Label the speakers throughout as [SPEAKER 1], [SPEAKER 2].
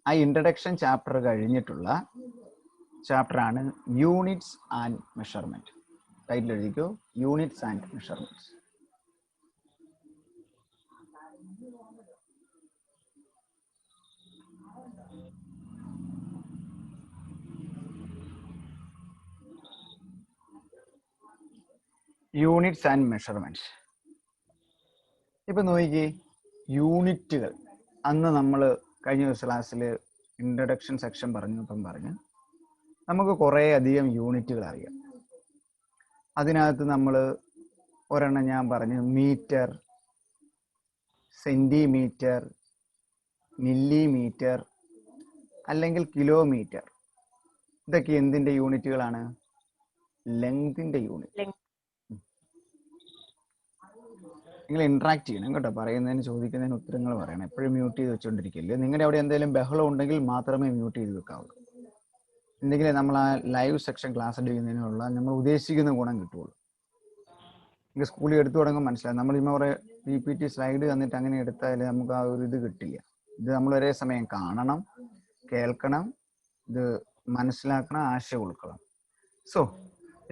[SPEAKER 1] ആ introduction chapter കഴിഞ്ഞിട്ടുള്ള ചാപ്റ്ററാണ് യൂണിറ്റ്സ് ആൻഡ് മെഷർമെന്റ്. ടൈറ്റിൽ എഴുതിക്കോ, units and measurements. Units and measurements. ഇപ്പൊ നോക്കിക്കേ, യൂണിറ്റുകൾ. അന്ന് നമ്മൾ കഴിഞ്ഞ ദിവസം ക്ലാസ്സിൽ ഇൻട്രഡക്ഷൻ സെക്ഷൻ പറഞ്ഞപ്പം നമുക്ക് കുറേ അധികം യൂണിറ്റുകൾ അറിയാം. അതിനകത്ത് നമ്മൾ ഒരെണ്ണം ഞാൻ പറഞ്ഞു, മീറ്റർ, സെന്റിമീറ്റർ, മില്ലിമീറ്റർ അല്ലെങ്കിൽ കിലോമീറ്റർ. ഇതൊക്കെ എന്തിന്റെ യൂണിറ്റുകളാണ്? ലെങ്തിന്റെ യൂണിറ്റ്. നിങ്ങൾ ഇന്ററാക്ട് ചെയ്യണം കേട്ടോ, പറയുന്നതിന് ചോദിക്കുന്നതിന് ഉത്തരങ്ങൾ പറയണം. എപ്പോഴും മ്യൂട്ട് ചെയ്ത് വെച്ചുകൊണ്ടിരിക്കില്ല. നിങ്ങളുടെ അവിടെ എന്തെങ്കിലും ബഹളം ഉണ്ടെങ്കിൽ മാത്രമേ മ്യൂട്ട് ചെയ്ത് വെക്കാവുള്ളൂ. എന്തെങ്കിലും നമ്മൾ ആ ലൈവ് സെക്ഷൻ ക്ലാസ് എടുക്കുന്നതിനുള്ള നമ്മൾ ഉദ്ദേശിക്കുന്ന ഗുണം കിട്ടുള്ളൂ. നിങ്ങൾക്ക് സ്കൂളിൽ എടുത്തു തുടങ്ങുമ്പോൾ മനസ്സിലാവും. നമ്മൾ ഇന്ന് കുറേ PPT സ്ലൈഡ് തന്നിട്ട് അങ്ങനെ എടുത്താൽ നമുക്ക് ആ ഒരു ഇത് കിട്ടില്ല. ഇത് നമ്മൾ ഒരേ സമയം കാണണം, കേൾക്കണം, ഇത് മനസ്സിലാക്കണം, ആശയം ഉൾക്കൊള്ളണം. സോ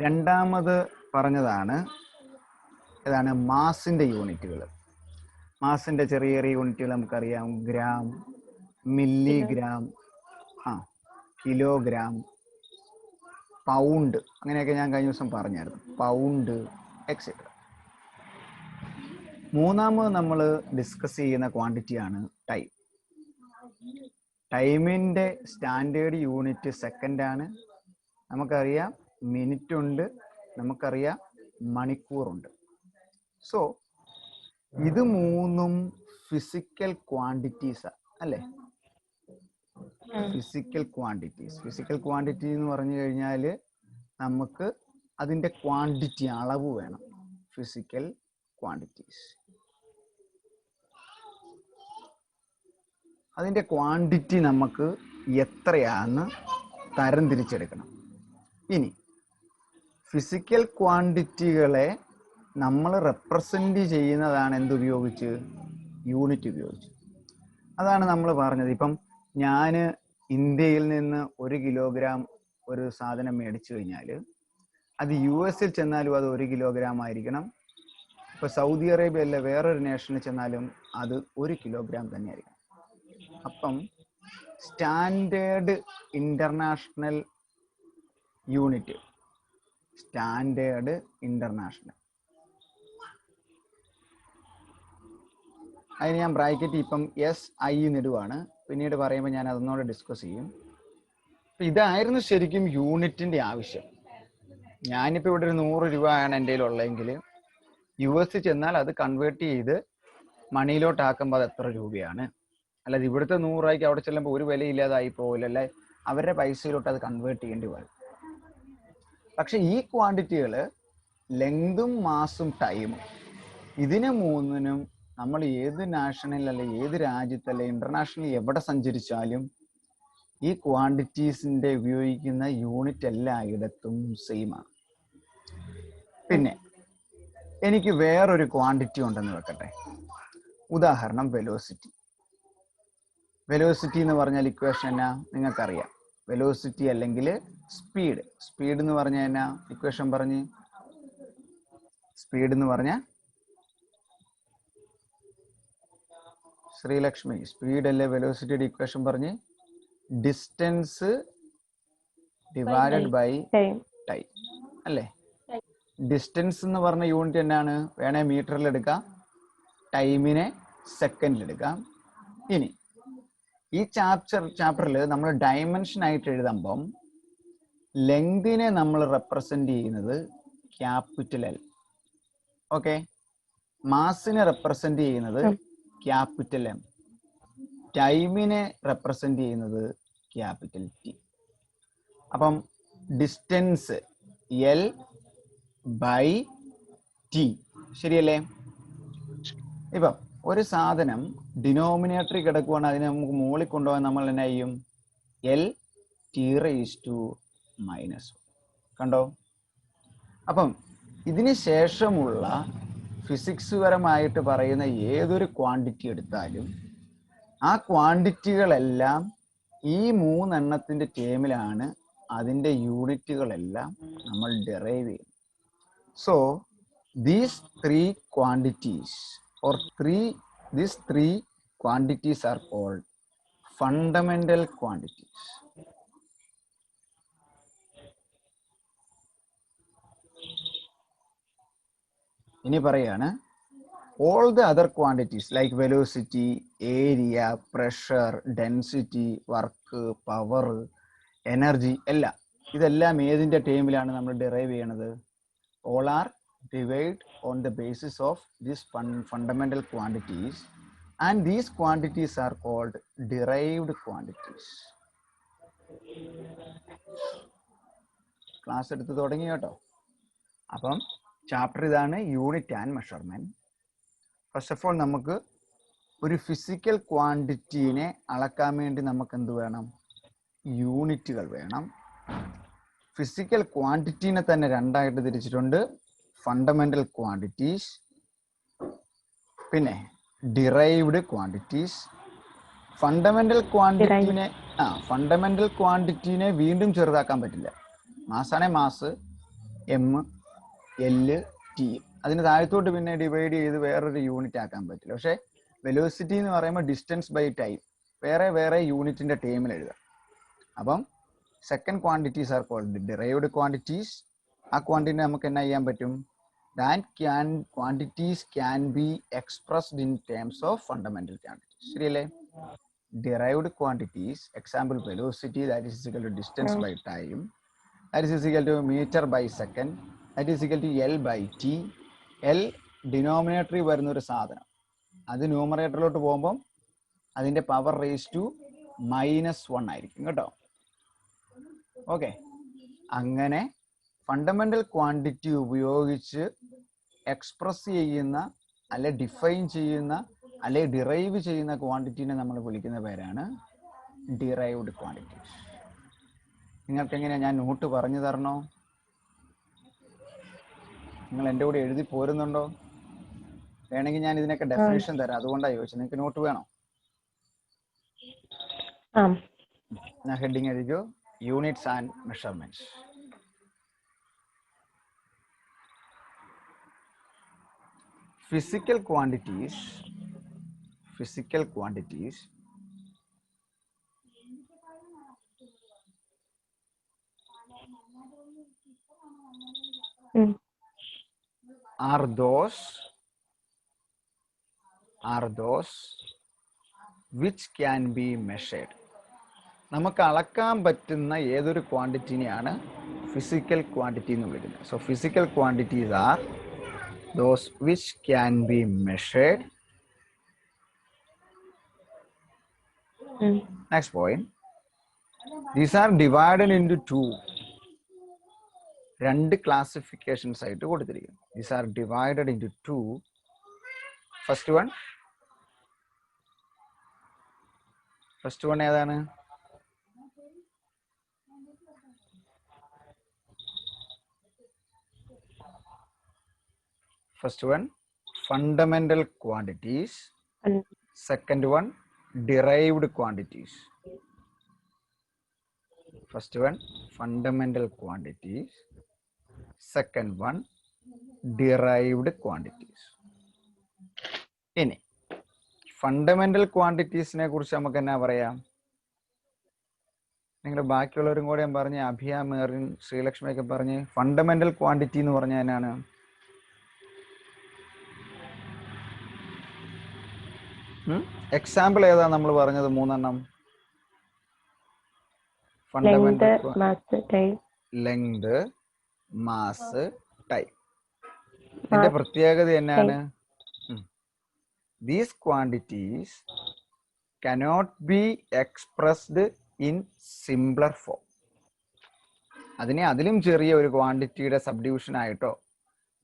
[SPEAKER 1] രണ്ടാമത് പറഞ്ഞതാണ് ഇതാണ് മാസിന്റെ യൂണിറ്റുകൾ. മാസിന്റെ ചെറിയ ചെറിയ യൂണിറ്റുകൾ നമുക്കറിയാം. ഗ്രാം, മില്ലിഗ്രാം, കിലോഗ്രാം, പൗണ്ട്, അങ്ങനെയൊക്കെ ഞാൻ കഴിഞ്ഞ ദിവസം പറഞ്ഞായിരുന്നു. Pound etcetera. മൂന്നാമത് നമ്മൾ ഡിസ്കസ് ചെയ്യുന്ന ക്വാണ്ടിറ്റിയാണ് ടൈം. ടൈമിന്റെ സ്റ്റാൻഡേർഡ് യൂണിറ്റ് സെക്കൻഡ് ആണ്. നമുക്കറിയാം മിനിറ്റ് ഉണ്ട്, നമുക്കറിയാം മണിക്കൂറുണ്ട്. സോ ഇത് മൂന്നും ഫിസിക്കൽ ക്വാണ്ടിറ്റീസ് അല്ലേ? Physical quantities. ഫിസിക്കൽ ക്വാണ്ടിറ്റി എന്ന് പറഞ്ഞു കഴിഞ്ഞാൽ നമുക്ക് അതിന്റെ ക്വാണ്ടിറ്റി, അളവ് വേണം. ഫിസിക്കൽ ക്വാണ്ടിറ്റീസ്, അതിന്റെ ക്വാണ്ടിറ്റി നമുക്ക് എത്രയാന്ന് തരം തിരിച്ചെടുക്കണം. ഇനി ഫിസിക്കൽ ക്വാണ്ടിറ്റികളെ നമ്മൾ റെപ്രസെന്റ് ചെയ്യുന്നതാണ് എന്തുപയോഗിച്ച്? യൂണിറ്റ് ഉപയോഗിച്ച്. അതാണ് നമ്മൾ പറഞ്ഞത്. ഇപ്പം ഞാൻ ഇന്ത്യയിൽ നിന്ന് 1 കിലോഗ്രാം ഒരു സാധനം മേടിച്ചു കഴിഞ്ഞാൽ അത് US ചെന്നാലും അത് 1 കിലോഗ്രാം ആയിരിക്കണം. ഇപ്പൊ സൗദി അറേബ്യ അല്ല വേറൊരു നേഷനിൽ ചെന്നാലും അത് 1 കിലോഗ്രാം തന്നെ ആയിരിക്കണം. അപ്പം standard international unit, standard international, അതിന് ഞാൻ ബ്രാക്കറ്റ് ഇപ്പം SI ഇടുവാണ്. പിന്നീട് പറയുമ്പോൾ ഞാൻ അതൊന്നുകൂടെ ഡിസ്കസ് ചെയ്യും. ഇതായിരുന്നു ശരിക്കും യൂണിറ്റിന്റെ ആവശ്യം. ഞാനിപ്പോൾ ഇവിടെ ഒരു 100 രൂപയാണ് എൻ്റെ കയ്യിലുള്ളതെങ്കിൽ US ചെന്നാൽ അത് കൺവേർട്ട് ചെയ്ത് മണിയിലോട്ടാക്കുമ്പോൾ അത് എത്ര രൂപയാണ്? അല്ലാതെ ഇവിടുത്തെ 100 രൂപയ്ക്ക് അവിടെ ചെല്ലുമ്പോൾ ഒരു വിലയില്ലാതായി പോകില്ല, അല്ലെ? അവരുടെ പൈസയിലോട്ട് അത് കൺവേർട്ട് ചെയ്യേണ്ടി വരും. പക്ഷെ ഈ ക്വാണ്ടിറ്റികൾ ലെങ്തും മാസും ടൈമും, ഇതിന് മൂന്നിനും നമ്മൾ ഏത് നാഷണൽ അല്ലെ ഏത് രാജ്യത്തല്ലെ ഇന്റർനാഷണൽ എവിടെ സഞ്ചരിച്ചാലും ഈ ക്വാണ്ടിറ്റീസിന്റെ ഉപയോഗിക്കുന്ന യൂണിറ്റ് എല്ലായിടത്തും സെയിം ആണ്. പിന്നെ എനിക്ക് വേറൊരു ക്വാണ്ടിറ്റി ഉണ്ടെന്ന് വെക്കട്ടെ. ഉദാഹരണം വെലോസിറ്റി. വെലോസിറ്റി എന്ന് പറഞ്ഞാൽ ഇക്വേഷൻ എന്നാ നിങ്ങൾക്കറിയാം. വെലോസിറ്റി അല്ലെങ്കിൽ സ്പീഡ്. സ്പീഡ് എന്ന് പറഞ്ഞാൽ എന്നാ ഇക്വേഷൻ പറഞ്ഞ്? സ്പീഡ് എന്ന് പറഞ്ഞാൽ ശ്രീലക്ഷ്മി, സ്പീഡ് അല്ലേ വെലോസിറ്റിയുടെ ഇക്വേഷൻ പറഞ്ഞ്? ഡിസ്റ്റൻസ് ഡിവൈഡഡ് ബൈ ടൈം അല്ലേ? ഡിസ്റ്റൻസ് എന്ന് പറഞ്ഞ യൂണിറ്റ് എന്നാണ്? വേണേ മീറ്ററിൽ എടുക്കാം, ടൈമിനെ സെക്കൻഡിൽ എടുക്കാം. ഇനി ഈ ചാപ്റ്ററിൽ നമ്മൾ ഡയമെൻഷൻ ആയിട്ട് എഴുതുമ്പം ലെങ്തിനെ നമ്മൾ റെപ്രസെന്റ് ചെയ്യുന്നത് ക്യാപിറ്റൽ L. ഓക്കെ, മാസിനെ റെപ്രസെന്റ് ചെയ്യുന്നത് ക്യാപിറ്റൽ M, ടൈമിനെ റെപ്രസെന്റ് ചെയ്യുന്നത് ക്യാപിറ്റൽ T. അപ്പം ഡിസ്റ്റൻസ് L ബൈ T, ശരിയല്ലേ? ഇപ്പം ഒരു സാധനം ഡിനോമിനേറ്ററിൽ കിടക്കുവാണ്, അതിനെ നമുക്ക് മുകളിൽ കൊണ്ടുപോകാൻ നമ്മൾ എന്നാ ചെയ്യും? L(T)⁻⁻1. കണ്ടോ? അപ്പം ഇതിന് ശേഷമുള്ള ഫിസിക്സ് പരമായിട്ട് പറയുന്ന ഏതൊരു ക്വാണ്ടിറ്റി എടുത്താലും ആ ക്വാണ്ടിറ്റികളെല്ലാം ഈ 3 എണ്ണത്തിന്റെ ടേമിലാണ് അതിന്റെ യൂണിറ്റുകളെല്ലാം നമ്മൾ ഡിറൈവ് ചെയ്യും. So these 3 quantities or these 3 quantities are called fundamental quantities. ഇനി പറയാണ്, all the other quantities like velocity, area, pressure, density, work, power, energy എല്ലാം ഇതെല്ലാം ഏതിന്റെ ടേമിലാണ് നമ്മൾ ഡിറൈവ് ചെയ്യണത്? all are derived on the basis of these fundamental quantities, and these quantities are called derived quantities. Class എടുത്ത് തുടങ്ങി കേട്ടോ. അപ്പം chapter ഇതാണ്, unit and measurement. First of all നമുക്ക് ഒരു ഫിസിക്കൽ ക്വാണ്ടിറ്റീനെ അളക്കാൻ വേണ്ടി നമുക്ക് എന്ത് വേണം? യൂണിറ്റുകൾ വേണം. ഫിസിക്കൽ ക്വാണ്ടിറ്റീനെ തന്നെ രണ്ടായിട്ട് തിരിച്ചിട്ടുണ്ട്, ഫണ്ടമെന്റൽ ക്വാണ്ടിറ്റീസ് പിന്നെ ഡിറൈവ്ഡ് ക്വാണ്ടിറ്റീസ്. ഫണ്ടമെന്റൽ ക്വാണ്ടിറ്റീനെ വീണ്ടും ചെറുതാക്കാൻ പറ്റില്ല. മാസാണെ മാസ്, എം, എൽ, ടി, അതിന് താഴത്തോട്ട് പിന്നെ ഡിവൈഡ് ചെയ്ത് വേറൊരു യൂണിറ്റ് ആക്കാൻ പറ്റില്ല. പക്ഷെ വെലോസിറ്റി എന്ന് പറയുമ്പോൾ ഡിസ്റ്റൻസ് ബൈ ടൈം, വേറെ വേറെ യൂണിറ്റിന്റെ ടേമിൽ എഴുതാം. അപ്പം second quantities are called derived quantities. ആ ക്വാണ്ടിറ്റി നമുക്ക് എന്നാ ചെയ്യാൻ പറ്റും? quantities can be expressed in terms of fundamental quantities. ശരിയല്ലേ? derived quantities, example velocity, that is equal to distance by time, that is equal to meter by second, that is equal to L by T. L ഡിനോമിനേറ്ററിൽ വരുന്ന ഒരു സാധനം, അത് ന്യൂമറേറ്ററിലോട്ട് പോകുമ്പം അതിന്റെ power raise to -1 ആയിരിക്കും കേട്ടോ. ഓക്കെ, അങ്ങനെ ഫണ്ടമെന്റൽ ക്വാണ്ടിറ്റി ഉപയോഗിച്ച് എക്സ്പ്രസ് ചെയ്യുന്ന അല്ലെ ഡിഫൈൻ ചെയ്യുന്ന അല്ലെ ഡിറൈവ് ചെയ്യുന്ന ക്വാണ്ടിറ്റീനെ നമ്മൾ വിളിക്കുന്ന പേരാണ് ഡിറൈവ്ഡ് ക്വാണ്ടിറ്റീസ്. നിങ്ങൾക്ക് എങ്ങനെയാ, ഞാൻ നോട്ട് പറഞ്ഞു തരണോ? നിങ്ങൾ എൻ്റെ കൂടെ എഴുതി പോരുന്നുണ്ടോ? വേണമെങ്കിൽ ഞാൻ ഇതിനൊക്കെ ഡെഫിനേഷൻ തരാം, അതുകൊണ്ടാണ് ചോദിച്ചത്. നിങ്ങൾക്ക് നോട്ട് വേണോ? ഞാൻ ഹെഡിങ് എഴുതിയോ, units and measurements. Physical quantities are those which can be measured. നമുക്ക് അളക്കാൻ പറ്റുന്ന ഏതൊരു ക്വാണ്ടിറ്റിനെയാണ് ഫിസിക്കൽ ക്വാണ്ടിറ്റി എന്ന് വിളിക്കുന്നത്. So physical quantities R those which can be measured. Next point, these are divided into two classifications ആയിട്ട് കൊടുത്തിരിക്കുന്നു. These are divided into two. First one ഏതാണ്? First one, fundamental quantities. Second one, derived quantities. First one, fundamental quantities. Second one, derived quantities. ഇനി fundamental ക്വാണ്ടിറ്റീസിനെ കുറിച്ച് നമുക്ക് എന്നാ പറയാം? നിങ്ങൾ ബാക്കിയുള്ളവരും കൂടെ പറഞ്ഞ്, അഭിയ, മെറിൻ, ശ്രീലക്ഷ്മിയൊക്കെ പറഞ്ഞ് ഫണ്ടമെന്റൽ ക്വാണ്ടിറ്റി എന്ന് പറഞ്ഞാൽ എന്നാണ്? എക്സാമ്പിൾ ഏതാ നമ്മൾ പറഞ്ഞത്? 3 ഫണ്ടമെന്റൽ ലെങ്ത്, മാസ്, ടൈം. ഇതിന്റെ പ്രത്യേകത എന്നാണ്? These quantities cannot be expressed in simpler form. അതിനെ അതിലും ചെറിയ ഒരു ക്വാണ്ടിറ്റിയുടെ സബ്ഡിവിഷൻ ആയിട്ടോ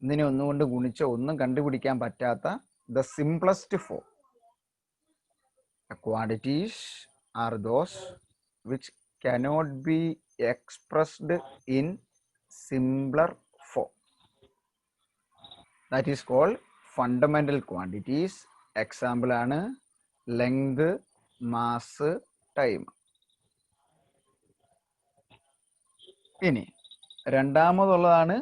[SPEAKER 1] ഇതിനെ ഒന്നുകൊണ്ട് ഗുണിച്ചോ ഒന്നും കണ്ടുപിടിക്കാൻ പറ്റാത്ത the simplest form. The quantities are those which cannot be expressed in simpler form. That is called fundamental quantities. Example ആണ് ലെങ്ത്, മാസ് ടൈം. ഇനി രണ്ടാമതുള്ളതാണ്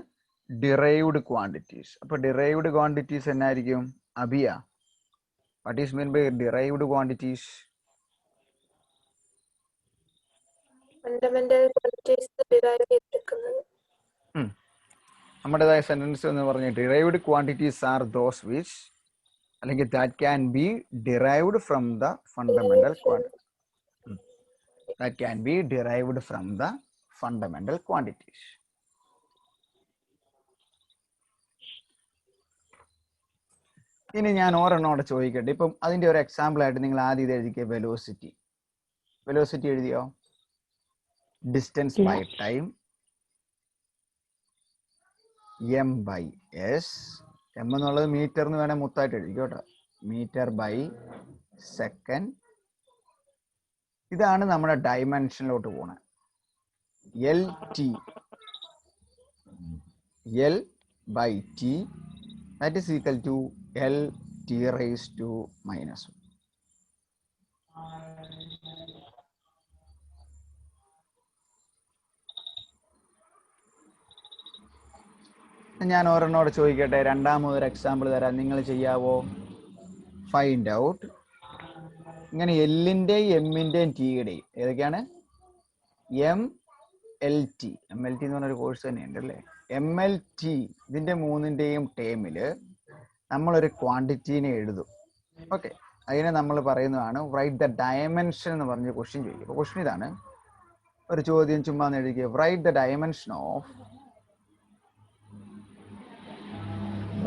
[SPEAKER 1] ഡിറൈവ്ഡ് ക്വാണ്ടിറ്റീസ്. അപ്പൊ ഡിറൈവ്ഡ് ക്വാണ്ടിറ്റീസ് എന്നായിരിക്കും? Abiya, what is mean by derived quantities?
[SPEAKER 2] Fundamental quantities derive ചെയ്തെടുക്കുന്നത്.
[SPEAKER 1] നമ്മുടേതായ sentence എന്ന് പറഞ്ഞ derived quantities are those which, അല്ലെങ്കിൽ that can be derived from the fundamental quantity. That can be derived from the fundamental quantities. ഇനി ഞാൻ ഒരെണ്ണോടെ ചോദിക്കട്ടെ. ഇപ്പം അതിന്റെ ഒരു എക്സാമ്പിൾ ആയിട്ട് നിങ്ങൾ ആദ്യം ഇത് എഴുതിക്കുക, വെലോസിറ്റി. വെലോസിറ്റി എഴുതിയോ? Distance by time, M by S. M എന്നുള്ളത് മീറ്റർ എന്ന് വേണേൽ മൊത്തമായിട്ട് എഴുതിക്കോ കേട്ടോ. Metre by second. ഇതാണ് നമ്മുടെ ഡയമെൻഷനിലോട്ട് പോണത്. L T, L by T, that is equal to L t raised to minus 1. ഞാൻ ഒരെണ്ണോട് ചോദിക്കട്ടെ, രണ്ടാമതൊരു എക്സാമ്പിൾ തരാം, നിങ്ങൾ ചെയ്യാവോ? Find out. ഇങ്ങനെ എല്ലിൻ്റെയും എമ്മിൻ്റെയും ടിയുടെയും ഏതൊക്കെയാണ്? M L T. M L T എന്ന് പറഞ്ഞൊരു കോഴ്സ് തന്നെയുണ്ട് അല്ലേ? എം എൽ ടി ഇതിൻ്റെ മൂന്നിൻ്റെയും ടേമില് നമ്മളൊരു ക്വാണ്ടിറ്റീനെ എഴുതും. ഓക്കെ, അതിനെ നമ്മൾ പറയുന്നതാണ് റൈറ്റ് ദ ഡയമെൻഷൻ എന്ന് പറഞ്ഞ ക്വസ്റ്റ്യൻ ചോദിക്കും. അപ്പോൾ ക്വസ്റ്റ്യൻ ഇതാണ്, ഒരു ചോദ്യം ചുമ്മാ എഴുതിക്കുക, write the dimension of,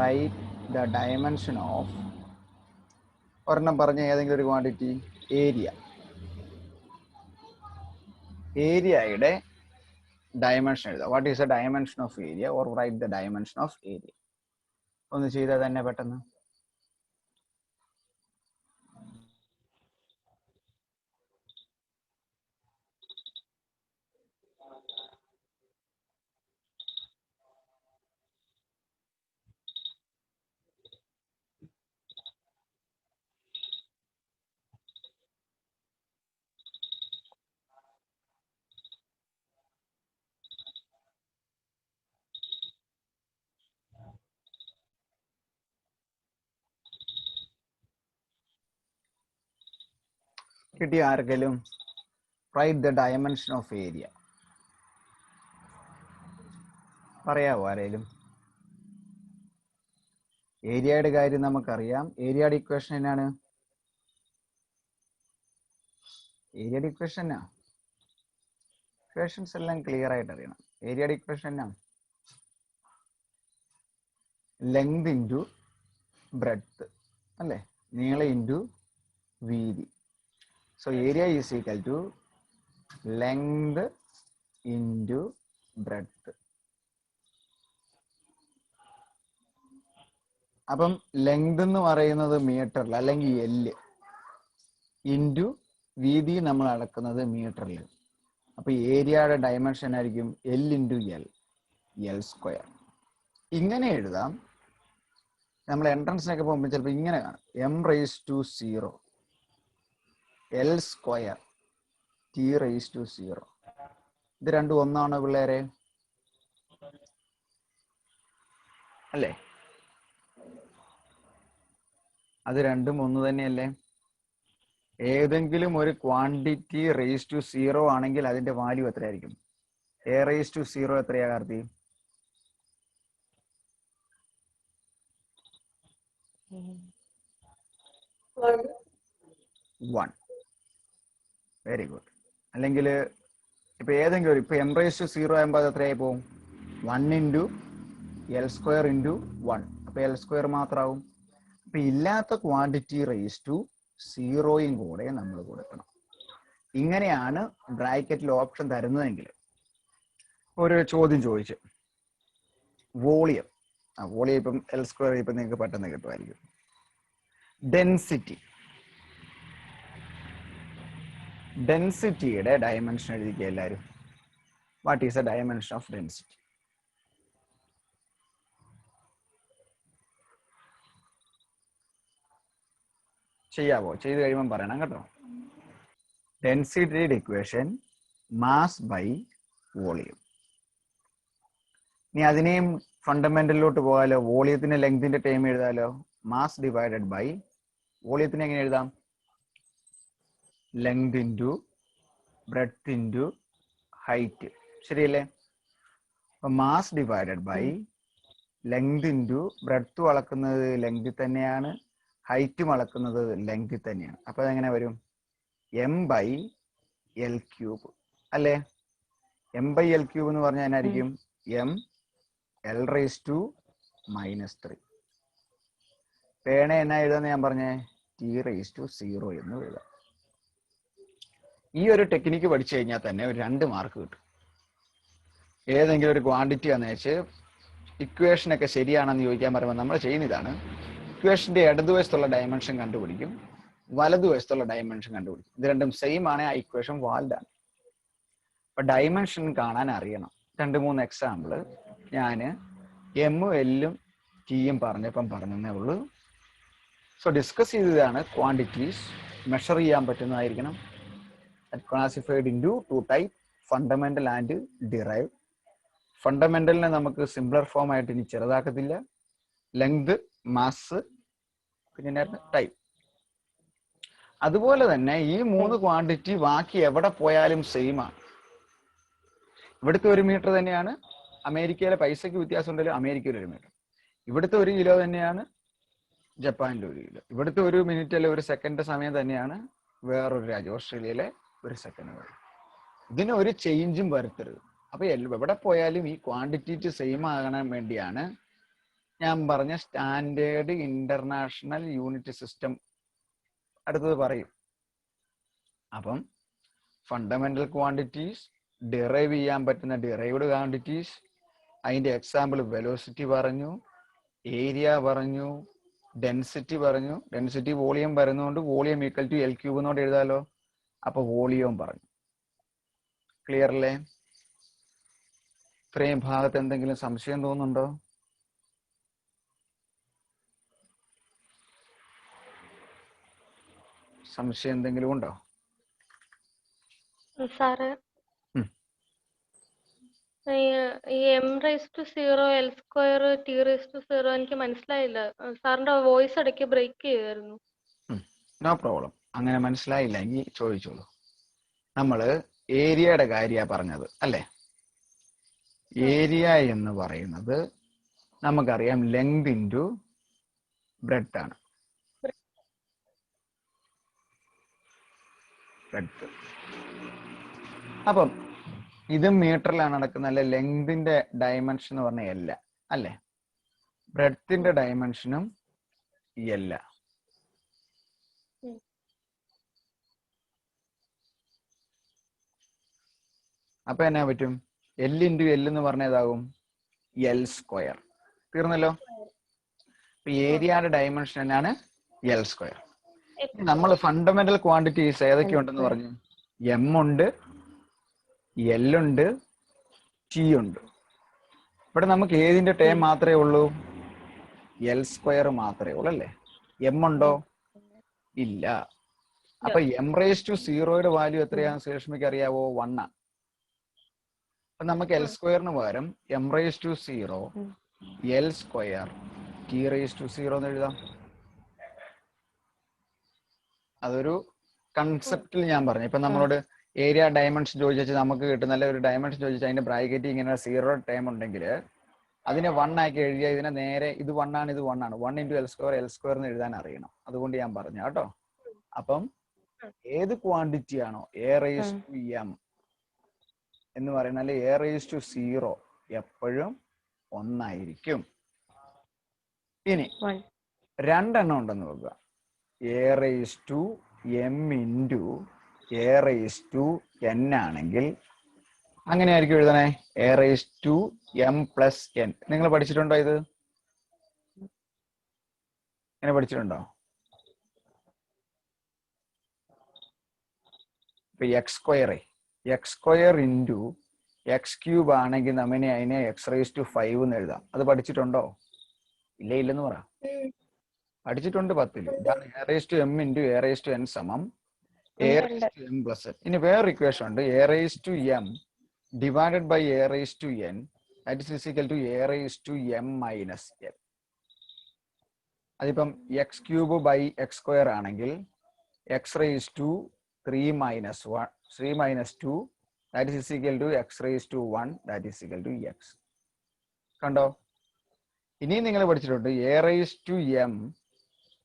[SPEAKER 1] write the dimension of, ഒരെണ്ണം പറഞ്ഞ ഏതെങ്കിലും ഒരു ക്വാണ്ടിറ്റി, ഏരിയ. ഏരിയയുടെ ഡയമെൻഷൻ എഴുതുക. What is the dimension of area, or write the dimension of area. ഒന്ന് ചെയ്താൽ തന്നെ പെട്ടെന്ന്. കിട്ടിയ ആർക്കെങ്കിലും? Write the dimension of area പറയാവോ ആരെങ്കിലും? ഏരിയയുടെ കാര്യം നമുക്കറിയാം. ഏരിയയുടെ ഇക്വേഷൻ എന്നാണ്? ഏരിയയുടെ ഇക്വേഷൻ എന്നാ? ഇക്വേഷൻസ് എല്ലാം ക്ലിയർ ആയിട്ട് അറിയണം. ഏരിയയുടെ ഇക്വേഷൻ എന്നാ? ലെങ്ത് ഇൻറ്റു ബ്രെഡ്ത്ത് അല്ലേ? നീളം ഇൻറ്റു വീതി. So area is equal to length into breadth. അപ്പം ലെങ്ത് എന്ന് പറയുന്നത് മീറ്ററിൽ അല്ലെങ്കിൽ എല്ല്, ഇൻറ്റു വീതി നമ്മൾ അളക്കുന്നത് മീറ്ററിൽ. അപ്പൊ ഏരിയയുടെ ഡയമെൻഷൻ ആയിരിക്കും L into L, L square. ഇങ്ങനെ എഴുതാം. നമ്മൾ എൻട്രൻസിനൊക്കെ പോകുമ്പോൾ ചിലപ്പോൾ ഇങ്ങനെ കാണും, M raise to 0 L square T raise to 0. ഇത് രണ്ടും ഒന്നാണോ പിള്ളേരെ? അല്ലേ? അത് രണ്ടും ഒന്ന് തന്നെയല്ലേ? ഏതെങ്കിലും ഒരു ക്വാണ്ടിറ്റി റേസ് ടു 0 ആണെങ്കിൽ അതിന്റെ വാല്യൂ എത്രയായിരിക്കും? എ റേസ് ടു 0 എത്രയാ കാർത്തി? 1. Very good. അല്ലെങ്കിൽ ഇപ്പൊ ഏതെങ്കിലും ഇപ്പൊ എം റേസ് ടു 0 ആകുമ്പോൾ അത് എത്രയായി പോകും? 1 ഇൻറ്റു എൽ സ്ക്വയർ ഇൻറ്റു 1. അപ്പൊ എൽ സ്ക്വയർ മാത്രമാവും. അപ്പൊ ഇല്ലാത്ത ക്വാണ്ടിറ്റി റേസ് ടു 0യും കൂടെ നമ്മൾ കൊടുക്കണം. ഇങ്ങനെയാണ് ബ്രാക്കറ്റിൽ ഓപ്ഷൻ തരുന്നതെങ്കിൽ. ഒരു ചോദ്യം ചോദിച്ചു, വോളിയം. വോളിയം ഇപ്പം എൽ സ്ക്വയർ ഇപ്പം നിങ്ങൾക്ക് പെട്ടെന്ന് കിട്ടുമായിരിക്കും. ഡെൻസിറ്റി, ഡെൻസിറ്റിയുടെ ഡയമെൻഷൻ എഴുതിക്കുക എല്ലാവരും. What is a dimension of density? ചെയ്യാവോ? ചെയ്ത് കഴിയുമ്പം പറയണം കേട്ടോ. ഡെൻസിറ്റിയുടെ ഇക്വേഷൻ മാസ് ബൈ വോളിയം. ഇനി അതിനെയും ഫണ്ടമെന്റലിലോട്ട് പോകാലോ. വോളിയത്തിന്റെ ലെങ്തിന്റെ ടൈം എഴുതാലോ. മാസ് ഡിവൈഡഡ് ബൈ വോളിയത്തിന് എങ്ങനെ എഴുതാം? Length into breadth into height. ശരിയല്ലേ? അപ്പൊ mass divided by length into breadth അളക്കുന്നത് ലെങ്തിൽ തന്നെയാണ്, ഹൈറ്റും അളക്കുന്നത് ലെങ്തിൽ തന്നെയാണ്. അപ്പൊ അതെങ്ങനെ വരും? എം ബൈ എൽ ക്യൂബ് അല്ലേ? എം ബൈ എൽ ക്യൂബ് എന്ന് പറഞ്ഞാൽ എന്നായിരിക്കും? M L raise to -3. പേണ എന്നാ എഴുതാന്ന് ഞാൻ പറഞ്ഞേ? ടി റേസ് ടു 0 എന്ന് എഴുതാം. ഈ ഒരു ടെക്നിക്ക് പഠിച്ചു കഴിഞ്ഞാൽ തന്നെ ഒരു 2 മാർക്ക് കിട്ടും. ഏതെങ്കിലും ഒരു ക്വാണ്ടിറ്റി എന്ന് വെച്ച് ഇക്വേഷനൊക്കെ ശരിയാണെന്ന് ചോദിക്കാൻ പറയുമ്പോൾ നമ്മൾ ചെയ്യുന്ന ഇതാണ്. ഇക്വേഷന്റെ ഇടതുവശത്തുള്ള ഡയമെൻഷൻ കണ്ടുപിടിക്കും, വലതുവശത്തുള്ള ഡയമെൻഷൻ കണ്ടുപിടിക്കും. ഇത് രണ്ടും സെയിം ആണ്, ആ ഇക്വേഷൻ വാലിഡ് ആണ്. അപ്പൊ ഡയമെൻഷൻ കാണാൻ അറിയണം. 2-3 എക്സാമ്പിള് ഞാൻ എമ്മും എല്ലും ടിയും പറഞ്ഞതേ ഉള്ളൂ. സോ ഡിസ്കസ് ചെയ്തതാണ് ക്വാണ്ടിറ്റീസ്. മെഷർ ചെയ്യാൻ പറ്റുന്നതായിരിക്കണം. Classified into 2 type, fundamental and derive. ഫണ്ടമെന്റലിനെ നമുക്ക് സിംപ്ലർ ഫോം ആയിട്ട് ഇനി ചെറുതാക്കത്തില്ല. ലെങ്ത്, മാസ്, പിന്നെ ടൈപ്പ്. അതുപോലെ തന്നെ ഈ 3 ക്വാണ്ടിറ്റി ബാക്കി എവിടെ പോയാലും സെയിം ആണ്. ഇവിടുത്തെ 1 മീറ്റർ തന്നെയാണ് അമേരിക്കയിലെ, പൈസയ്ക്ക് വ്യത്യാസം ഉണ്ടല്ലോ, അമേരിക്കയിൽ 1 മീറ്റർ. ഇവിടുത്തെ 1 കിലോ തന്നെയാണ് ജപ്പാനിലെ 1 കിലോ. ഇവിടുത്തെ 1 മിനിറ്റ് അല്ലെ 1 സെക്കൻഡ് സമയം തന്നെയാണ് വേറൊരു രാജ്യം, ഓസ്ട്രേലിയയിലെ 1 സെക്കൻഡ്. ഇതിന് ഒരു ചേഞ്ചും വരുത്തരുത്. അപ്പൊ എവിടെ പോയാലും ഈ ക്വാണ്ടിറ്റി സെയിം ആകാൻ വേണ്ടിയാണ് ഞാൻ പറഞ്ഞ സ്റ്റാൻഡേർഡ് ഇന്റർനാഷണൽ യൂണിറ്റ് സിസ്റ്റം അടുത്തത് പറയും. അപ്പം ഫണ്ടമെന്റൽ ക്വാണ്ടിറ്റീസ്, ഡിറൈവ് ചെയ്യാൻ പറ്റുന്ന ഡിറൈവ്ഡ് ക്വാണ്ടിറ്റീസ്, അതിന്റെ എക്സാമ്പിൾ വെലോസിറ്റി പറഞ്ഞു, ഏരിയ പറഞ്ഞു, ഡെൻസിറ്റി പറഞ്ഞു. ഡെൻസിറ്റി വോളിയം വരുന്നതുകൊണ്ട് volume equal to L cube എന്നോട് എഴുതാലോ. അപ്പൊ വോളിയവും പറഞ്ഞു. ക്ലിയർ അല്ലേ? ഇത്രയും ഭാഗത്ത് എന്തെങ്കിലും സംശയം തോന്നുന്നുണ്ടോ? സംശയം എന്തെങ്കിലും ഉണ്ടോ
[SPEAKER 2] സാറ്? ഈ M raise to 0 L square T raise to 0 എനിക്ക് മനസ്സിലായില്ല. സാറിന്റെ വോയിസ് ഇടയ്ക്ക് ബ്രേക്ക് ചെയ്യുമായിരുന്നു.
[SPEAKER 1] No problem. അങ്ങനെ മനസ്സിലായില്ല എങ്കിൽ ചോദിച്ചോളൂ. നമ്മള് ഏരിയയുടെ കാര്യമാണ് പറഞ്ഞത് അല്ലേ? ഏരിയ എന്ന് പറയുന്നത് നമുക്കറിയാം ലെങ്ത് ഇൻറ്റു ബ്രെഡ്ത്ത് ആണ്. ബ്രെഡ്ത്ത്. അപ്പം ഇതും മീറ്ററിലാണ് നടക്കുന്നത് അല്ലെ? ലെങ്തിന്റെ ഡയമെൻഷൻ എന്ന് പറഞ്ഞ എല്ല അല്ലേ? ബ്രെഡ്ത്തിന്റെ ഡയമെൻഷനും എല്ല. അപ്പൊ എന്നാ പറ്റും? എൽ ഇൻറ്റു എൽ എന്ന് പറഞ്ഞതാകും എൽ സ്ക്വയർ. തീർന്നല്ലോ. അപ്പൊ ഏരിയയുടെ ഡയമെൻഷൻ എന്നാണ്? L square. നമ്മൾ ഫണ്ടമെന്റൽ ക്വാണ്ടിറ്റീസ് ഏതൊക്കെ ഉണ്ടെന്ന് പറഞ്ഞു? എം ഉണ്ട്, എൽ ഉണ്ട്, ടി ഉണ്ട്. ഇവിടെ നമുക്ക് ഏതിന്റെ ടേം മാത്രമേ ഉള്ളൂ? എൽ സ്ക്വയർ മാത്രമേ ഉള്ളൂ അല്ലേ? എം ഉണ്ടോ? ഇല്ല. അപ്പൊ എം റേസ് ടു 0യുടെ വാല്യൂ എത്രയാണെന്ന് സുരേഷ്മയ്ക്ക് അറിയാവോ? 1 ആണ്. അപ്പൊ നമുക്ക് എൽ സ്ക്വയറിന് പകരം M raise to 0 L square T raise to 0 എന്ന് എഴുതാം. അതൊരു കൺസെപ്റ്റിൽ ഞാൻ പറഞ്ഞു. ഇപ്പൊ നമ്മളോട് ഏരിയ ഡയമെൻഷൻ ചോദിച്ചു നമുക്ക് കിട്ടുന്ന ഒരു ഡയമെൻഷൻ ചോദിച്ചാൽ അതിന്റെ ബ്രാക്കറ്റ് ഇങ്ങനെ 0 ടൈം ഉണ്ടെങ്കിൽ അതിനെ 1 ആക്കി എഴുതിയ ഇതിനെ നേരെ ഇത് 1 ആണ്, ഇത് 1 ആണ്. 1 ഇൻറ്റു എൽ സ്ക്വയർ എന്ന് എഴുതാൻ അറിയണം. അതുകൊണ്ട് ഞാൻ പറഞ്ഞു കേട്ടോ. അപ്പം ഏത് ക്വാണ്ടിറ്റി ആണോ എ റേസ് ടു എം എന്ന് പറയുന്നത്, എ റേസ് ടു 0 എപ്പോഴും 1 ആയിരിക്കും. ഇനി 2 ഉണ്ടെന്ന് നോക്കുക. A raise to M into A raise to N ആണെങ്കിൽ അങ്ങനെയായിരിക്കും എഴുതണേ. A raise to M plus N. നിങ്ങൾ പഠിച്ചിട്ടുണ്ടോ ഇത്? ഇങ്ങനെ പഠിച്ചിട്ടുണ്ടോ? ഇപ്പൊ X square into X cube ആണെങ്കിൽ നമ്മനെ അതിനെ എക്സ് റേസ് ടു 5 എന്ന് എഴുതാം. അത് പഠിച്ചിട്ടുണ്ടോ? ഇല്ലെന്ന് പറ. പഠിച്ചിട്ടുണ്ട് 10ൽ. ഇതാണ് A raise to M into A raise to N സമം A raise to M plus N. ഇനി വേറൊരു ഇക്വേഷൻ ഉണ്ട്, A raise to M divided by A raise to N that is equal to A raise to M minus N. അതിപ്പം X cube by X square ആണെങ്കിൽ X raise to 3 minus 2 that is equal to X raise to 1 that is equal to X. കണ്ടോ? ഇനിയും നിങ്ങൾ പഠിച്ചിട്ടുണ്ട് A raise to M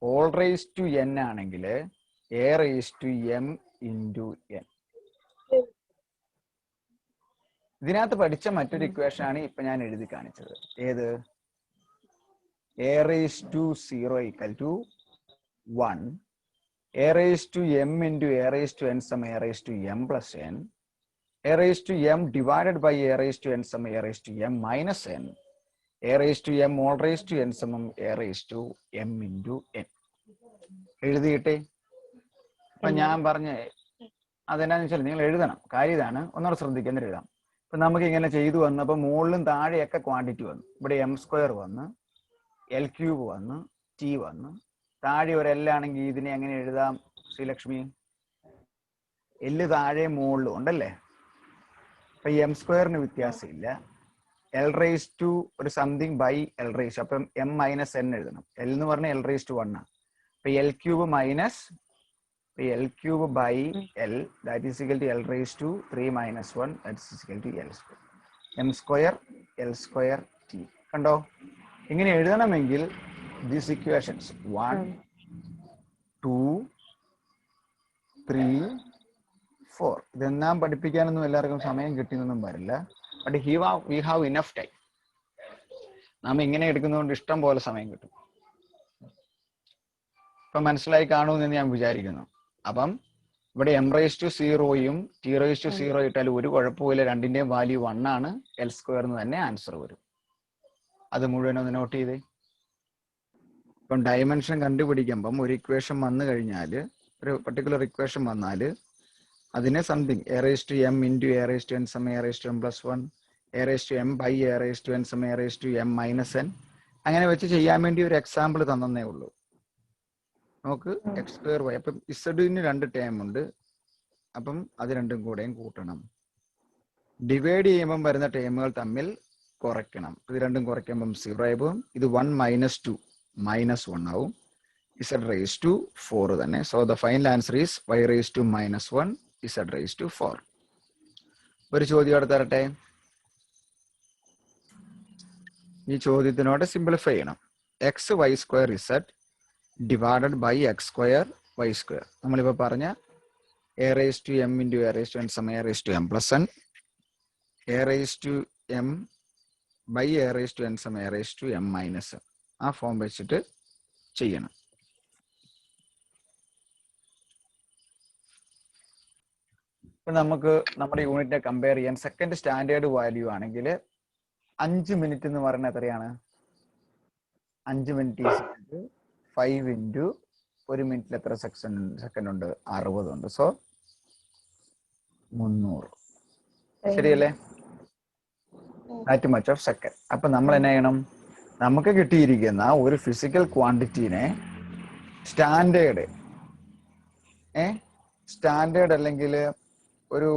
[SPEAKER 1] whole raise to N ആണെങ്കിൽ A raise to M into N. ഇതിനകത്ത് പഠിച്ച മറ്റൊരു equation ആണ് ഇപ്പൊ ഞാൻ എഴുതി കാണിച്ചത്. ഏത്? A raise to 0 equal to 1, A raise to M into A raise to N സമം A raise to M plus N, A raise to M divided by A raise to N സമം A raise to M minus N, A raise to M whole raise to N സമം A raise to M into N. എഴുതിയിട്ടേ? അപ്പൊ ഞാൻ പറഞ്ഞ അതെന്നാന്ന് വെച്ചാൽ നിങ്ങൾ എഴുതണം. കാര്യം ഇതാണ്, ഒന്നുകൂടെ ശ്രദ്ധിക്കുന്ന എഴുതാം. ഇപ്പൊ നമുക്ക് ഇങ്ങനെ ചെയ്തു വന്നപ്പോ മുകളിലും താഴെയൊക്കെ ക്വാണ്ടിറ്റി വന്നു. ഇവിടെ എം സ്ക്വയർ വന്ന്, എൽ ക്യൂബ് വന്ന്, ടി വന്ന്, താഴെ ഒരു എൽ ആണെങ്കിൽ ഇതിനെ എങ്ങനെ എഴുതാം ശ്രീലക്ഷ്മി? എല്ല് താഴെ മുകളിലും ഉണ്ടല്ലേ. അപ്പൊ എം സ്ക്വയറിന് വ്യത്യാസമില്ല. എൽ റേസ് ടു ഒരു സംതിങ് ബൈ എൽ റേസ്, അപ്പം എം മൈനസ് എൻ എഴുതണം. എൽ എന്ന് പറഞ്ഞാൽ എൽ റേസ് ടു 1 ആണ്. അപ്പൊ L cube minus L cube by L that is equal to L raise to 3 minus 1 that is equal to L square. M square L square T. കണ്ടോ? ഇങ്ങനെ എഴുതണമെങ്കിൽ these equations 1 2 3 4 ഇതെല്ലാം പഠിപ്പിക്കാനൊന്നും എല്ലാവർക്കും സമയം കിട്ടിയെന്നൊന്നും വരില്ല. But we have enough time. നാം ഇങ്ങനെ എടുക്കുന്നതുകൊണ്ട് ഇഷ്ടം പോലെ സമയം കിട്ടും. ഇപ്പൊ മനസ്സിലായി കാണുമെന്ന് ഞാൻ വിചാരിക്കുന്നു. അപ്പം ഇവിടെ എം റേസ് ടു 0യും ടി റേസ് ടു 0 ഇട്ടാലും ഒരു കുഴപ്പമില്ല, രണ്ടിന്റെയും വാല്യൂ 1 ആണ്. എൽ സ്ക്വയർ എന്ന് തന്നെ ആൻസർ വരും. അത് മുഴുവൻ ഒന്ന് നോട്ട് ചെയ്തേ. ഇപ്പം ഡയമെൻഷൻ കണ്ടുപിടിക്കുമ്പം ഒരു ഇക്വേഷൻ വന്നു കഴിഞ്ഞാൽ, ഒരു പർട്ടിക്കുലർ ഇക്വേഷൻ വന്നാൽ അതിനെ something A raise to M into A raise to N സമം A raise to M plus 1, A raise to M by A raise to N സമം A raise to M minus N, അങ്ങനെ വെച്ച് ചെയ്യാൻ വേണ്ടി ഒരു example തന്നേ ഉള്ളൂ. നമുക്ക് എക്സ് സ്ക്വയർ വൈ, അപ്പം ഇസഡിന് 2 ടേം ഉണ്ട്, അപ്പം അത് രണ്ടും കൂടെയും കൂട്ടണം. ഡിവൈഡ് ചെയ്യുമ്പം വരുന്ന ടേമുകൾ തമ്മിൽ കുറയ്ക്കണം. ഇത് രണ്ടും കുറയ്ക്കുമ്പം 0 ആകും. ഇത് 1 മൈനസ് 2 മൈനസ് 1 ആവും. ഇസഡ് റേസ് ടു 4 തന്നെ. So the final answer is y raise to minus 1 z raise to 4. ഒരു ചോദ്യം അവിടെ തരട്ടെ. ഈ ചോദ്യത്തിനോട് സിംപ്ലിഫൈ ചെയ്യണം. X y square z divided by X square y square. നമ്മളിപ്പോൾ പറഞ്ഞ a raise to M into A raise to N സമം A raise to M plus N, A raise to M by A raise to N സമം A raise to M minus N. ആ form വെച്ചിട്ട് ചെയ്യണം. ഇപ്പൊ നമുക്ക് നമ്മുടെ യൂണിറ്റിനെ compare ചെയ്യാൻ second standard value ആണെങ്കിൽ 5 മിനിറ്റ് എന്ന് പറയുന്നത് എത്രയാണ്? 5 മിനിറ്റ് 5 ഇൻറ്റു 1 മിനിറ്റിൽ എത്ര സെക്കൻഡ് ഉണ്ട്? 60 ഉണ്ട്. സോ 300. ശരിയല്ലേ? That much of second. അപ്പൊ നമ്മൾ എന്നാ ചെയ്യണം? നമുക്ക് കിട്ടിയിരിക്കുന്ന ഒരു ഫിസിക്കൽ ക്വാണ്ടിറ്റീനെ സ്റ്റാൻഡേർഡ് അല്ലെങ്കിൽ ഒരു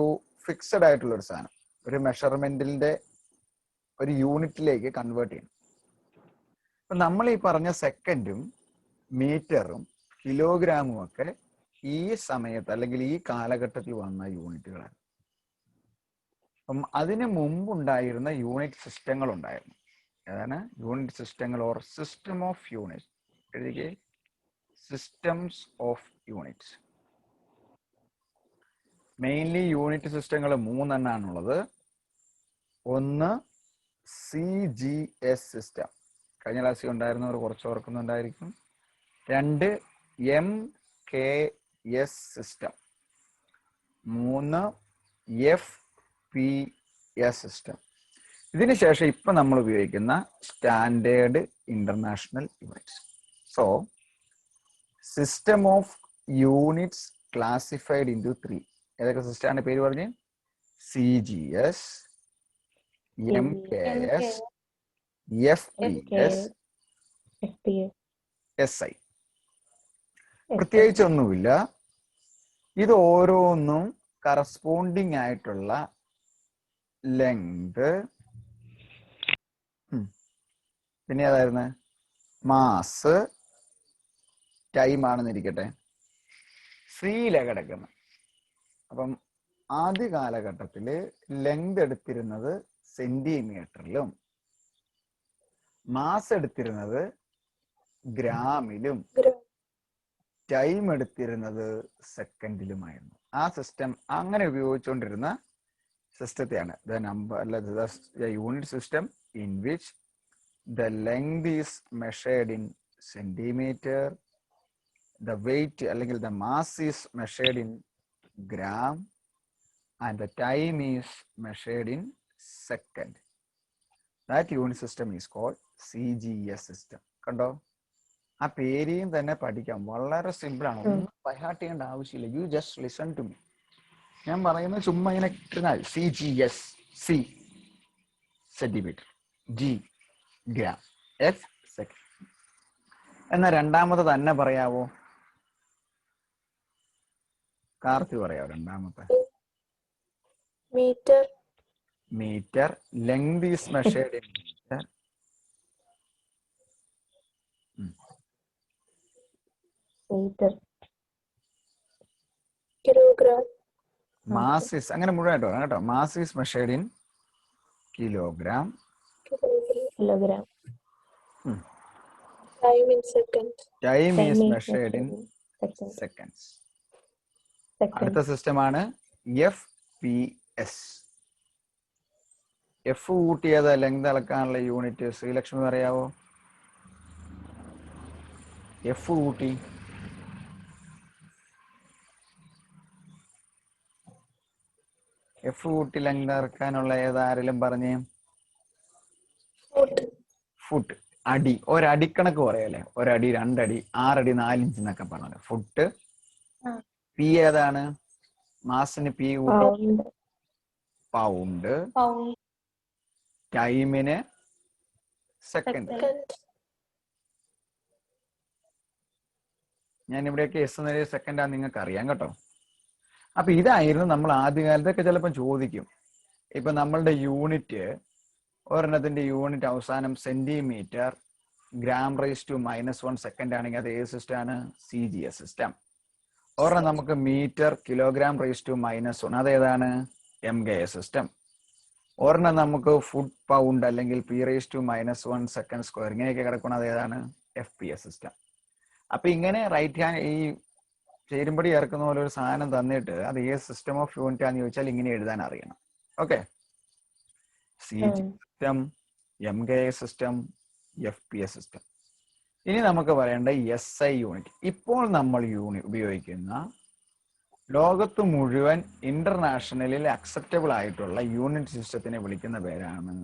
[SPEAKER 1] ഫിക്സഡ് ആയിട്ടുള്ള ഒരു സാധനം, ഒരു മെഷർമെന്റിന്റെ ഒരു യൂണിറ്റിലേക്ക് കൺവേർട്ട് ചെയ്യണം. അപ്പൊ നമ്മൾ ഈ പറഞ്ഞ സെക്കൻഡും മീറ്ററും കിലോഗ്രാമും ഒക്കെ ഈ സമയത്ത് അല്ലെങ്കിൽ ഈ കാലഘട്ടത്തിൽ വന്ന യൂണിറ്റുകളാണ്. അപ്പം അതിന് മുമ്പുണ്ടായിരുന്ന യൂണിറ്റ് സിസ്റ്റങ്ങൾ ഉണ്ടായിരുന്നു. ഏതാണ് യൂണിറ്റ് സിസ്റ്റങ്ങൾ? Or system of unit. എഴുതിക്കേ, systems of units. Mainly unit സിസ്റ്റങ്ങൾ 3 എണ്ണാണുള്ളത്. ഒന്ന് CGS സിസ്റ്റം, കഴിഞ്ഞ ക്ലാസ്സിൽ ഉണ്ടായിരുന്നവർ കുറച്ച് ഓർക്കുന്നുണ്ടായിരിക്കും. 2 MKS സിസ്റ്റം. 3 FPS system. ഇതിനുശേഷം ഇപ്പൊ നമ്മൾ ഉപയോഗിക്കുന്ന standard international units. So system of units classified into 3. ഏതൊക്കെ സിസ്റ്റമാണ് പേര് പറഞ്ഞ്? CGS, MKS, FPS, SI. പ്രത്യേകിച്ചൊന്നുമില്ല. ഇത് ഓരോന്നും കറസ്പോണ്ടിങ് ആയിട്ടുള്ള ലെങ്ത്, പിന്നെ ഏതായിരുന്നു, മാസ്, ടൈം ആണെന്നിരിക്കട്ടെ, സിയിലാണ് കിടക്കുന്നത്. അപ്പം ആദ്യ കാലഘട്ടത്തില് ലെങ്ത് എടുത്തിരുന്നത് സെന്റിമീറ്ററിലും മാസ് എടുത്തിരുന്നത് ഗ്രാമിലും ടൈം എടുത്തിരുന്നത് സെക്കൻഡിലുമായിരുന്നു. ആ സിസ്റ്റം അങ്ങനെ ഉപയോഗിച്ചുകൊണ്ടിരുന്ന സിസ്റ്റത്തെയാണ് the number the unit system in which the length is measured in centimeter, the weight അല്ലെങ്കിൽ the mass is measured in gram, and the time is measured in second. That unit system is called CGS system. കണ്ടോ, ആ പേരെയും തന്നെ പഠിക്കാം, വളരെ simple ആണ്, ഒന്നും by heart ചെയ്യേണ്ട ആവശ്യമില്ല. You just listen to me. ഞാൻ പറയുന്നത് ചുമ്മാ ഇങ്ങനെ കിട്ടുന്നാൽ CGS, C centimetre, G gram, F second. എന്നാ രണ്ടാമത്തെ തന്നെ പറയാവോ? കാർത്തി പറയാവോ രണ്ടാമത്തെ?
[SPEAKER 3] Metre.
[SPEAKER 1] Metre. Length is measured in metre.
[SPEAKER 3] Metre. Kilogram.
[SPEAKER 1] Mass is, അങ്ങനെ മുഴുവനായിട്ട് പറയാം കേട്ടോ. Mass is measured in kilogram.
[SPEAKER 3] Kilogram. Time in second.
[SPEAKER 1] Time is measured in seconds. അടുത്ത സിസ്റ്റമാണ് FPS. എഫ് കൂട്ടിയത് ലെങ്ത് അളക്കാനുള്ള യൂണിറ്റ് ശ്രീലക്ഷ്മി പറയാവോ? എഫ് കൂട്ടി ലെങ്ത് അളക്കാനുള്ള ഏതാരെങ്കിലും പറഞ്ഞേ? ഫുട്ട്. അടി, ഒരടിക്കണക്ക് പറയല്ലേ, ഒരടി, 2 അടി, 6 അടി, 4 ഇഞ്ച് എന്നൊക്കെ പറഞ്ഞ ഫുട്ട്. പി ഏതാണ്? മാസിന് പി കൂട്ടും, പൗണ്ട്. ടൈമിന് സെക്കൻഡ്. ഞാൻ ഇവിടെയൊക്കെ എസ് എന്ന സെക്കൻഡാ നിങ്ങൾക്ക് അറിയാം കേട്ടോ. അപ്പൊ ഇതായിരുന്നു നമ്മൾ ആദ്യകാലത്തൊക്കെ ചിലപ്പോൾ ചോദിക്കും. ഇപ്പൊ നമ്മളുടെ യൂണിറ്റ്, ഒരെണ്ണത്തിന്റെ യൂണിറ്റ് അവസാനം centimetre, gram raised to -1 second ആണെങ്കിൽ അത് ഏത് സിസ്റ്റം ആണ്? CGS system. ഒരെണ്ണം നമുക്ക് മീറ്റർ, കിലോഗ്രാം raised to -1, അതേതാണ്? MGS system. ഒരെണ്ണം നമുക്ക് ഫുഡ്, പൗണ്ട് അല്ലെങ്കിൽ P raised to -1 second square, ഇങ്ങനെയൊക്കെ കിടക്കണം, അതേതാണ്? FPS system. അപ്പൊ ഇങ്ങനെ റൈറ്റ് ഹാൻഡ് ഈ ചേരുമ്പടി ചേർക്കുന്ന പോലെ ഒരു സാധനം തന്നിട്ട് അത് ഏത് സിസ്റ്റം ഓഫ് യൂണിറ്റ് ആണെന്ന് ചോദിച്ചാൽ ഇങ്ങനെ എഴുതാൻ അറിയണം. Okay, CG system, MGS system, FPS system. ഇനി നമുക്ക് പറയേണ്ട SI യൂണിറ്റ്. ഇപ്പോൾ നമ്മൾ ഉപയോഗിക്കുന്ന ലോകത്ത് മുഴുവൻ ഇന്റർനാഷണലിൽ അക്സെപ്റ്റബിൾ ആയിട്ടുള്ള യൂണിറ്റ് സിസ്റ്റത്തിനെ വിളിക്കുന്ന പേരാണ്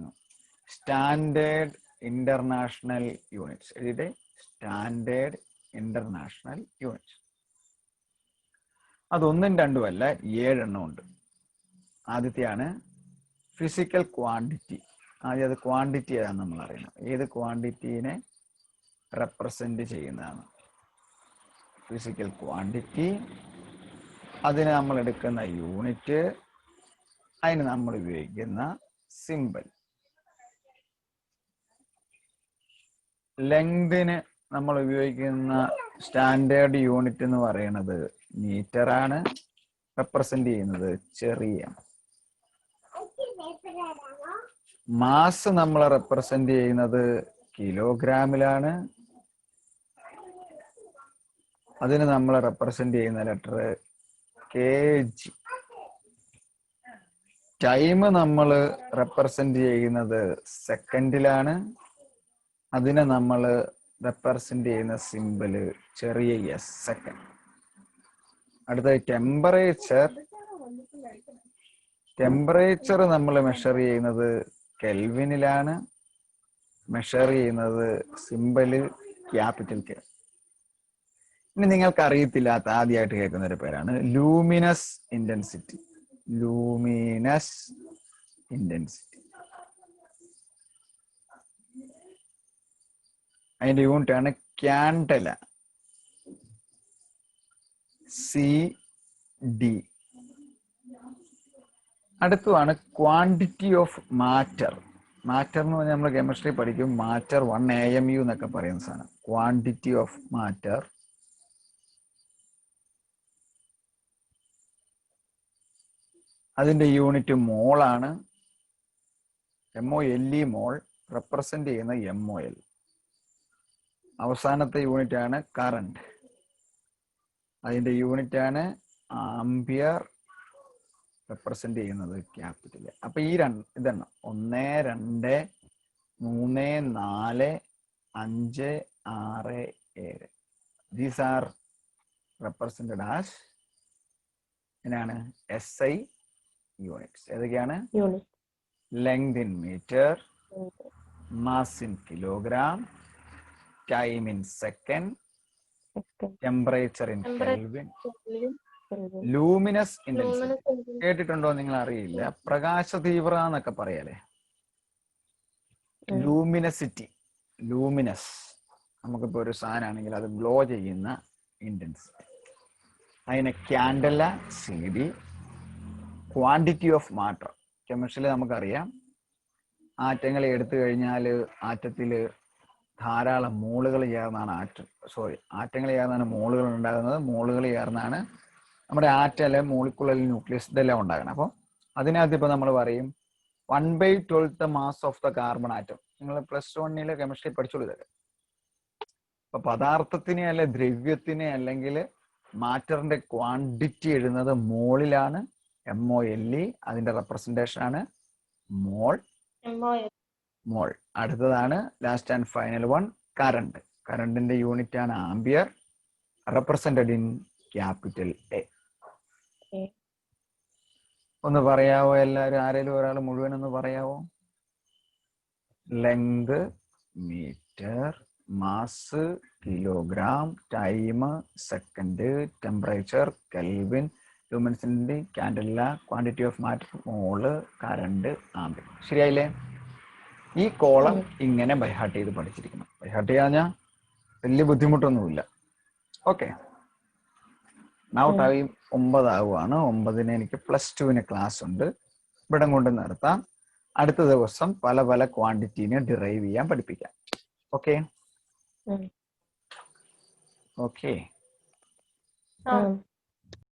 [SPEAKER 1] സ്റ്റാൻഡേർഡ് ഇന്റർനാഷണൽ യൂണിറ്റ്സ്. എഴുതിയിട്ട് സ്റ്റാൻഡേർഡ് ഇന്റർനാഷണൽ യൂണിറ്റ്സ്. അതൊന്നും രണ്ടും അല്ല, 7 എണ്ണം ഉണ്ട്. ആദ്യത്തെയാണ് ഫിസിക്കൽ ക്വാണ്ടിറ്റി. ആദ്യം അത് ക്വാണ്ടിറ്റി ഏതാണെന്ന് നമ്മൾ അറിയണം. ഏത് ക്വാണ്ടിറ്റീനെ റെപ്രസെന്റ് ചെയ്യുന്നതാണ് ഫിസിക്കൽ ക്വാണ്ടിറ്റി. അതിന് നമ്മൾ എടുക്കുന്ന യൂണിറ്റ്, അതിന് നമ്മൾ ഉപയോഗിക്കുന്ന സിമ്പൽ. ലെങ്തിന് നമ്മൾ ഉപയോഗിക്കുന്ന സ്റ്റാൻഡേർഡ് യൂണിറ്റ് എന്ന് പറയുന്നത് മീറ്റർ ആണ്. റെപ്രസെന്റ് ചെയ്യുന്നത് ചെറിയ. മാസ് നമ്മൾ റെപ്രസെന്റ് ചെയ്യുന്നത് കിലോഗ്രാമിലാണ്. അതിന് നമ്മൾ റെപ്രസെന്റ് ചെയ്യുന്ന ലെറ്റർ kg. ടൈം നമ്മൾ റെപ്രസെന്റ് ചെയ്യുന്നത് സെക്കൻഡിലാണ്. അതിനെ നമ്മൾ റെപ്രസെന്റ് ചെയ്യുന്ന സിമ്പല് ചെറിയ എസ്, സെക്കൻഡ്. അടുത്ത ടെമ്പറേച്ചർ. ടെമ്പറേച്ചർ നമ്മൾ മെഷർ ചെയ്യുന്നത് കെൽവിനിലാണ്. മെഷർ ചെയ്യുന്നത് സിമ്പല് ക്യാപിറ്റൽ കെ. ഇനി നിങ്ങൾക്ക് അറിയത്തില്ലാത്ത ആദ്യമായിട്ട് കേൾക്കുന്ന ഒരു പേരാണ് ലൂമിനസ് ഇന്റൻസിറ്റി. Luminous intensity. അതിന്റെ യൂണിറ്റ് ആണ് ക്യാൻഡല. CG. ഡി. അടുത്തതാണ് ക്വാണ്ടിറ്റി ഓഫ് മാറ്റർ. മാറ്റർ എന്ന് പറഞ്ഞാൽ നമ്മൾ കെമിസ്ട്രി പഠിക്കും മാറ്റർ 1 AMU എന്നൊക്കെ പറയുന്ന സാധനം. ക്വാണ്ടിറ്റി ഓഫ് മാറ്റർ അതിന്റെ യൂണിറ്റ് മോളാണ്. MOLE മോൾ റെപ്രസെന്റ് ചെയ്യുന്ന MOL. അവസാനത്തെ യൂണിറ്റ് ആണ് കറണ്ട്. അതിന്റെ യൂണിറ്റ് ആണ് ആംപിയർ റെപ്രസെന്റ് ചെയ്യുന്നത് ക്യാപിറ്റൽ. അപ്പൊ ഈ ഇതെണ്ണം 1 2 3 4 5 6 7 ദീസ് ആർ റെപ്രസെന്റഡ് ആസ് എന്നാണ് SI യൂണിറ്റ്സ്. ഏതൊക്കെയാണ്?
[SPEAKER 3] Unit.
[SPEAKER 1] Length in metre, mass in kilogram, time in second, temperature in kelvin, luminous intensity. കേട്ടിട്ടുണ്ടോ നിങ്ങൾ? അറിയില്ല. പ്രകാശ തീവ്രത എന്നൊക്കെ പറയാലേ. ലൂമിനസിറ്റി, ലൂമിനസ്. നമുക്കിപ്പോ ഒരു സാധനമാണെങ്കിൽ അത് ഗ്ലോ ചെയ്യുന്ന ഇന്റൻസിറ്റി. അതിനെ candela, CD. Quantity of matter കെമിസ്ട്രിയിൽ നമുക്കറിയാം. ആറ്റങ്ങളെ എടുത്തു കഴിഞ്ഞാൽ ആറ്റത്തില് ധാരാളം മോളുകൾ ചേർന്നാണ് ആറ്റങ്ങൾ ചേർന്നാണ് മോളുകൾ ഉണ്ടാകുന്നത്. മോളുകൾ ചേർന്നാണ് നമ്മുടെ ആറ്റല് മോളിക്കുലർ ന്യൂക്ലിയസ് ഇതെല്ലാം ഉണ്ടാകണം. അപ്പം അതിനകത്ത് ഇപ്പൊ നമ്മൾ പറയും 1/12 mass of the carbon atom. നിങ്ങൾ +1 കെമിസ്ട്രി പഠിച്ചോളൂ ഇതൊക്കെ. അപ്പൊ പദാർത്ഥത്തിനെ അല്ലെ ദ്രവ്യത്തിനെ അല്ലെങ്കിൽ മാറ്ററിന്റെ ക്വാണ്ടിറ്റി എഴുതുന്നത് മോളിലാണ്. MOLE. അതിന്റെ റെപ്രസെന്റേഷൻ ആണ് മോൾ. മോൾ. അടുത്തതാണ് last and final one current. കറണ്ടിന്റെ യൂണിറ്റ് ആണ് ampere represented in capital A. ഒന്ന് പറയാവോ എല്ലാവരും? ആരെങ്കിലും ഒരാൾ മുഴുവൻ ഒന്ന് പറയാവോ? Length metre, mass kilogram, time second, temperature kelvin, luminosity, candela, quantity of matter mole, current, ampere. ശരിയായില്ലേ? ഈ കോളം ഇങ്ങനെ ബൈഹാർട്ട് ചെയ്ത് പഠിച്ചിരിക്കണം. ബൈഹാർട്ട് ചെയ്യാഞ്ഞാൽ വലിയ ബുദ്ധിമുട്ടൊന്നുമില്ല. ഓക്കെ. നൗ ടൈം 9 ആവുകയാണ്. 9-ന് എനിക്ക് +2 ക്ലാസ് ഉണ്ട്. ഇവിടം കൊണ്ട് നിർത്താം. അടുത്ത ദിവസം പല പല ക്വാണ്ടിറ്റീനെ ഡിറൈവ് ചെയ്യാൻ പഠിപ്പിക്കാം. Okay okay.